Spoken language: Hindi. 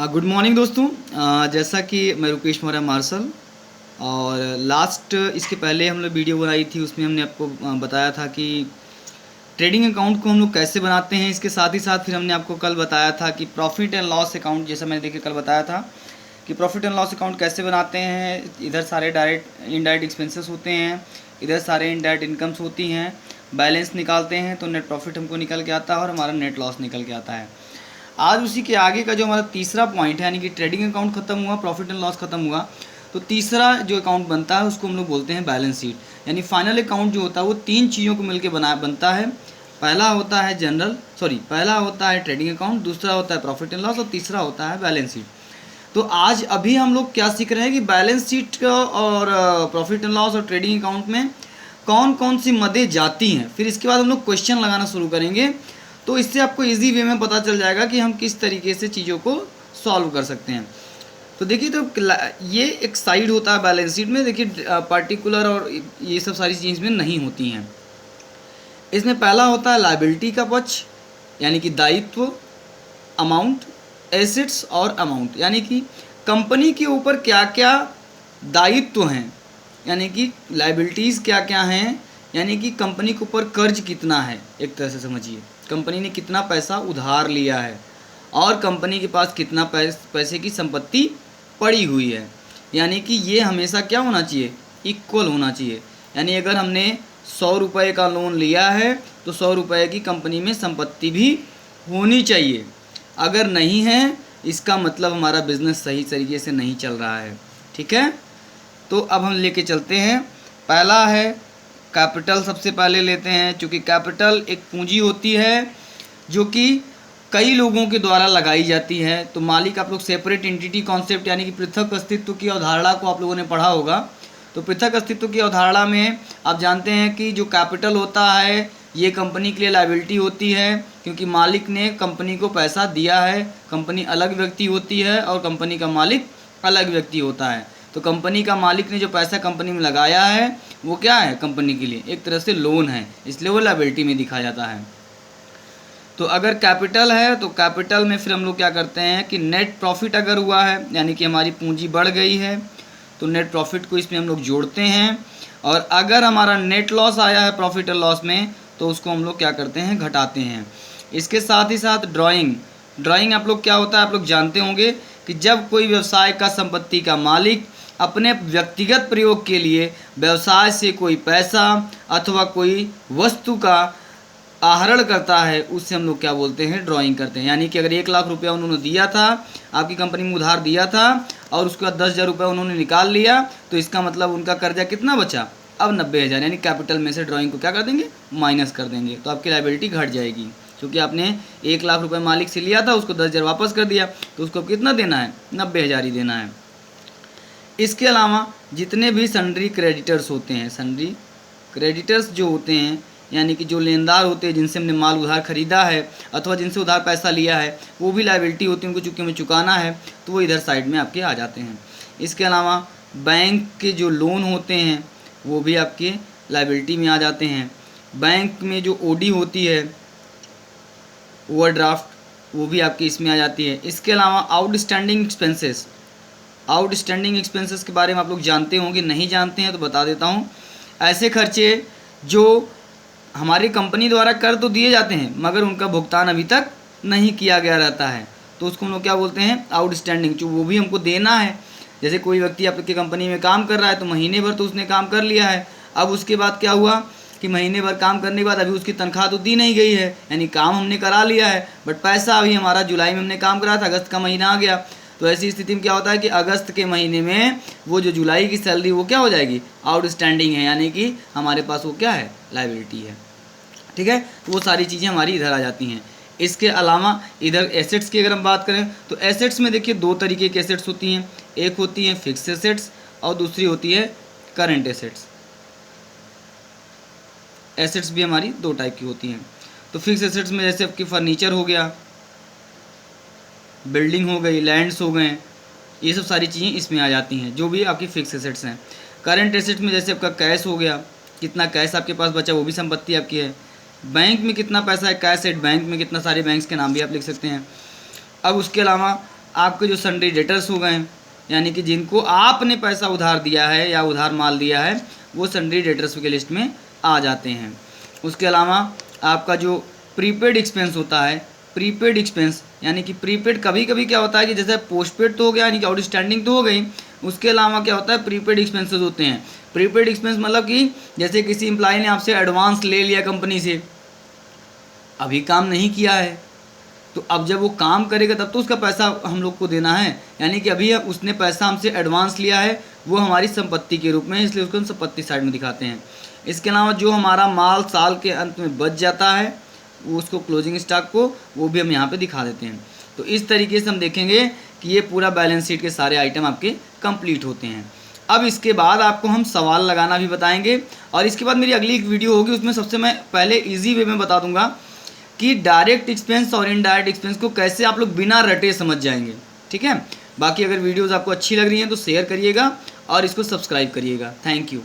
गुड मॉर्निंग दोस्तों। जैसा कि मैं रुपेश मौर्य मार्शल और लास्ट इसके पहले हम लोग वीडियो बनाई थी, उसमें हमने आपको बताया था कि ट्रेडिंग अकाउंट को हम लोग कैसे बनाते हैं। इसके साथ ही साथ फिर हमने आपको कल बताया था कि प्रॉफिट एंड लॉस अकाउंट, जैसा मैंने देखिए कल बताया था कि प्रॉफिट एंड लॉस अकाउंट कैसे बनाते हैं। इधर सारे डायरेक्ट इनडायरेक्ट एक्सपेंसेस होते हैं, इधर सारे इनडायरेक्ट इनकम्स होती हैं। बैलेंस निकालते हैं तो नेट प्रॉफिट हमको निकल के आता है और हमारा नेट लॉस निकल के आता है। आज उसी के आगे का जो हमारा तीसरा पॉइंट है, यानी कि ट्रेडिंग अकाउंट खत्म हुआ, प्रॉफिट एंड लॉस खत्म हुआ, तो तीसरा जो अकाउंट बनता है उसको हम लोग बोलते हैं बैलेंस शीट। यानी फाइनल अकाउंट जो होता है वो तीन चीज़ों को मिलकर बनता है। पहला होता है पहला होता है ट्रेडिंग अकाउंट, दूसरा होता है प्रॉफिट एंड लॉस और तीसरा होता है बैलेंस शीट। तो आज अभी हम लोग क्या सीख रहे हैं कि बैलेंस शीट और प्रॉफिट एंड लॉस और ट्रेडिंग अकाउंट में कौन कौन सी मदें जाती हैं। फिर इसके बाद हम लोग क्वेश्चन लगाना शुरू करेंगे, तो इससे आपको इजी वे में पता चल जाएगा कि हम किस तरीके से चीज़ों को सॉल्व कर सकते हैं। तो देखिए, तो ये एक साइड होता है बैलेंस शीट में। देखिए पार्टिकुलर और ये सब सारी चीज़ में नहीं होती हैं। इसमें पहला होता है लायबिलिटी का पक्ष, यानी कि दायित्व, अमाउंट, एसेट्स और अमाउंट, यानी कि कंपनी के ऊपर क्या क्या दायित्व हैं, यानी कि लायबिलिटीज़ क्या क्या हैं, यानी कि कंपनी के ऊपर कर्ज कितना है। एक तरह से समझिए, कंपनी ने कितना पैसा उधार लिया है और कंपनी के पास कितना पैसे की संपत्ति पड़ी हुई है। यानी कि ये हमेशा क्या होना चाहिए, इक्वल होना चाहिए। यानी अगर हमने 100 रुपये का लोन लिया है तो 100 रुपये की कंपनी में संपत्ति भी होनी चाहिए। अगर नहीं है, इसका मतलब हमारा बिजनेस सही तरीके से नहीं चल रहा है। ठीक है, तो अब हम लेके चलते हैं। पहला है कैपिटल, सबसे पहले लेते हैं। चूँकि कैपिटल एक पूंजी होती है जो कि कई लोगों के द्वारा लगाई जाती है। तो मालिक, आप लोग सेपरेट एंटिटी कॉन्सेप्ट यानी कि पृथक अस्तित्व की अवधारणा को आप लोगों ने पढ़ा होगा। तो पृथक अस्तित्व की अवधारणा में आप जानते हैं कि जो कैपिटल होता है ये कंपनी के लिए लायबिलिटी होती है, क्योंकि मालिक ने कंपनी को पैसा दिया है। कंपनी अलग व्यक्ति होती है और कंपनी का मालिक अलग व्यक्ति होता है। तो कंपनी का मालिक ने जो पैसा कंपनी में लगाया है वो क्या है, कंपनी के लिए एक तरह से लोन है, इसलिए वो लायबिलिटी में दिखाया जाता है। तो अगर कैपिटल है तो कैपिटल में फिर हम लोग क्या करते हैं कि नेट प्रॉफिट अगर हुआ है, यानी कि हमारी पूंजी बढ़ गई है, तो नेट प्रॉफिट को इसमें हम लोग जोड़ते हैं। और अगर हमारा नेट लॉस आया है प्रॉफिट और लॉस में, तो उसको हम लोग क्या करते हैं, घटाते हैं। इसके साथ ही साथ ड्राइंग आप लोग क्या होता है, आप लोग जानते होंगे कि जब कोई व्यवसाय का संपत्ति का मालिक अपने व्यक्तिगत प्रयोग के लिए व्यवसाय से कोई पैसा अथवा कोई वस्तु का आहरण करता है, उससे हम लोग क्या बोलते हैं, ड्राइंग करते हैं। यानी कि अगर 1 लाख रुपया उन्होंने दिया था, आपकी कंपनी में उधार दिया था और उसके बाद 10,000 रुपये उन्होंने निकाल लिया, तो इसका मतलब उनका कर्जा कितना बचा, अब 90,000। यानी कैपिटल में से ड्राइंग को क्या कर देंगे, माइनस कर देंगे, तो आपकी लायबिलिटी घट जाएगी। क्योंकि आपने 1 लाख रुपये मालिक से लिया था, उसको 10,000 वापस कर दिया, तो उसको कितना देना है, 90,000 ही देना है। इसके अलावा जितने भी सन्ड्री क्रेडिटर्स होते हैं, सन्ड्री क्रेडिटर्स जो होते हैं, यानी कि जो लेनदार होते हैं जिनसे हमने माल उधार खरीदा है अथवा जिनसे उधार पैसा लिया है, वो भी लायबिलिटी होती है, उनको चूँकि हमें चुकाना है, तो वो इधर साइड में आपके आ जाते हैं। इसके अलावा बैंक के जो लोन होते हैं वो भी आपके लायबिलिटी में आ जाते हैं। बैंक में जो ओडी होती है, ओवरड्राफ्ट, वो भी आपकी इसमें आ जाती है। इसके अलावा आउटस्टैंडिंग एक्सपेंसेस के बारे में आप लोग जानते होंगे, नहीं जानते हैं तो बता देता हूँ। ऐसे खर्चे जो हमारी कंपनी द्वारा कर तो दिए जाते हैं मगर उनका भुगतान अभी तक नहीं किया गया रहता है, तो उसको हम लोग क्या बोलते हैं, आउटस्टैंडिंग, जो वो भी हमको देना है। जैसे कोई व्यक्ति आपकी कंपनी में काम कर रहा है, तो महीने भर तो उसने काम कर लिया है, अब उसके बाद क्या हुआ कि महीने भर काम करने के बाद अभी उसकी तनख्वाह तो दी नहीं गई है, यानी काम हमने करा लिया है बट पैसा अभी हमारा जुलाई में हमने काम करा था, अगस्त का महीना आ गया, तो ऐसी स्थिति में क्या होता है कि अगस्त के महीने में वो जो जुलाई की सैलरी वो क्या हो जाएगी, आउटस्टैंडिंग है, यानी कि हमारे पास वो क्या है, लायबिलिटी है। ठीक है, तो वो सारी चीज़ें हमारी इधर आ जाती हैं। इसके अलावा इधर एसेट्स की अगर हम बात करें तो एसेट्स में देखिए दो तरीके की एसेट्स होती हैं, एक होती हैं फिक्स एसेट्स और दूसरी होती है करंट एसेट्स। एसेट्स भी हमारी दो टाइप की होती हैं। तो फिक्स एसेट्स में जैसे आपकी फर्नीचर हो गया, बिल्डिंग हो गई, लैंड्स हो गए, ये सब सारी चीज़ें इसमें आ जाती हैं, जो भी आपकी फिक्स एसेट्स हैं। करंट एसेट्स में जैसे आपका कैश हो गया, कितना कैश आपके पास बचा, वो भी संपत्ति आपकी है। बैंक में कितना पैसा है, कैश एट बैंक में कितना, सारे बैंक्स के नाम भी आप लिख सकते हैं। अब उसके अलावा आपके जो सन्ड्री डेटर्स हो गए, यानी कि जिनको आपने पैसा उधार दिया है या उधार माल दिया है, वो सन्ड्री डेटर्स के लिस्ट में आ जाते हैं। उसके अलावा आपका जो प्रीपेड एक्सपेंस होता है, प्रीपेड एक्सपेंस यानी कि प्रीपेड कभी कभी क्या होता है कि जैसे पोस्टपेड तो हो गया यानी कि आउटस्टैंडिंग तो हो गई, उसके अलावा क्या होता है प्रीपेड एक्सपेंसेस होते हैं। प्रीपेड एक्सपेंस मतलब कि जैसे किसी एम्प्लॉय ने आपसे एडवांस ले लिया कंपनी से, अभी काम नहीं किया है, तो अब जब वो काम करेगा तब तो उसका पैसा हम लोग को देना है, यानी कि अभी उसने पैसा हमसे एडवांस लिया है, वो हमारी संपत्ति के रूप में, इसलिए उसको हम संपत्ति साइड में दिखाते हैं। इसके अलावा जो हमारा माल साल के अंत में बच जाता है, वो उसको क्लोजिंग स्टॉक को, वो भी हम यहाँ पे दिखा देते हैं। तो इस तरीके से हम देखेंगे कि ये पूरा बैलेंस शीट के सारे आइटम आपके कंप्लीट होते हैं। अब इसके बाद आपको हम सवाल लगाना भी बताएंगे, और इसके बाद मेरी अगली एक वीडियो होगी, उसमें सबसे मैं पहले ईजी वे में बता दूंगा कि डायरेक्ट एक्सपेंस और इनडायरेक्ट एक्सपेंस को कैसे आप लोग बिना रटे समझ जाएंगे। ठीक है, बाकी अगर वीडियोज़ आपको अच्छी लग रही हैं तो शेयर करिएगा और इसको सब्सक्राइब करिएगा। Thank you.